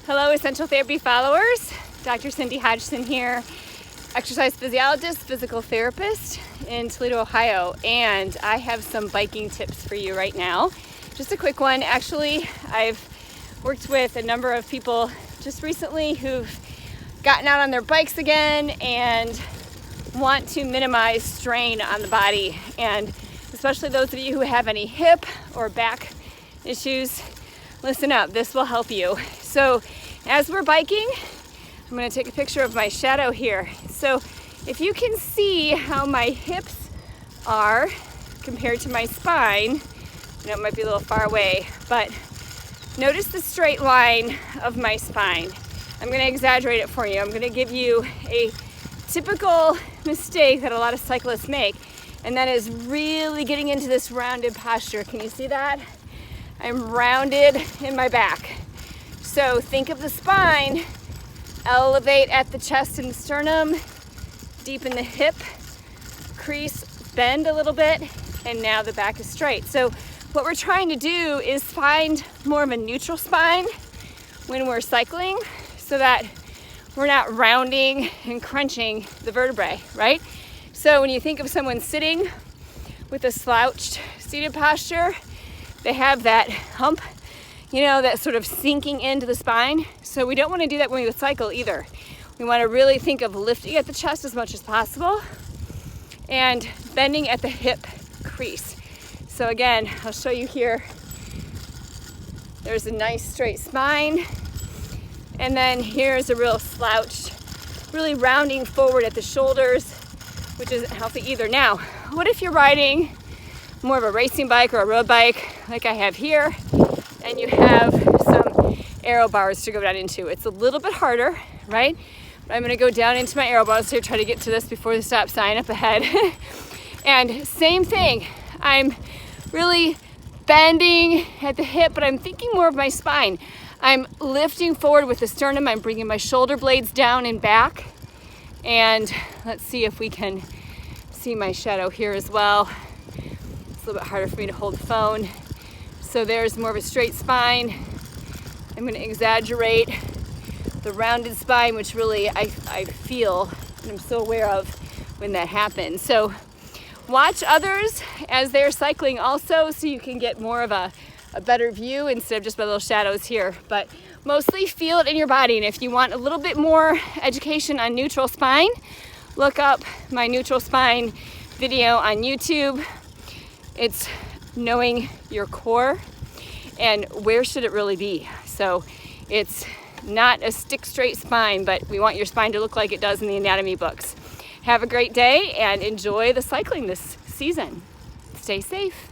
Hello, Essential Therapy followers. Dr. Cindy Hodgson here, exercise physiologist, physical therapist in Toledo, Ohio. And I have some biking tips for you right now. Just a quick one. Actually, I've worked with a number of people just recently who've gotten out on their bikes again and want to minimize strain on the body. And especially those of you who have any hip or back issues, listen up, this will help you. So as we're biking, I'm going to take a picture of my shadow here. So if you can see how my hips are compared to my spine, I know it might be a little far away, but notice the straight line of my spine. I'm going to exaggerate it for you. I'm going to give you a typical mistake that a lot of cyclists make, and that is really getting into this rounded posture. Can you see that? I'm rounded in my back. So think of the spine, elevate at the chest and sternum, deepen the hip, crease, bend a little bit, and now the back is straight. So what we're trying to do is find more of a neutral spine when we're cycling so that we're not rounding and crunching the vertebrae, right? So when you think of someone sitting with a slouched seated posture, they have that hump, that sort of sinking into the spine. So we don't want to do that when we cycle either. We want to really think of lifting at the chest as much as possible and bending at the hip crease. So again, I'll show you here. There's a nice straight spine. And then here's a real slouched, really rounding forward at the shoulders, which isn't healthy either. Now, what if you're riding more of a racing bike or a road bike like I have here, and you have some aero bars to go down into? It's a little bit harder, right? But I'm gonna go down into my aero bars here, try to get to this before the stop sign up ahead. And same thing, I'm really bending at the hip, but I'm thinking more of my spine. I'm lifting forward with the sternum, I'm bringing my shoulder blades down and back. And let's see if we can see my shadow here as well. It's a little bit harder for me to hold the phone. So there's more of a straight spine. I'm going to exaggerate the rounded spine, which really I feel and I'm so aware of when that happens. So watch others as they're cycling also, so you can get more of a better view instead of just my little shadows here. But mostly feel it in your body. And if you want a little bit more education on neutral spine, look up my neutral spine video on YouTube. It's knowing your core and where should it really be. So it's not a stick straight spine, but we want your spine to look like it does in the anatomy books. Have a great day and enjoy the cycling this season. Stay safe.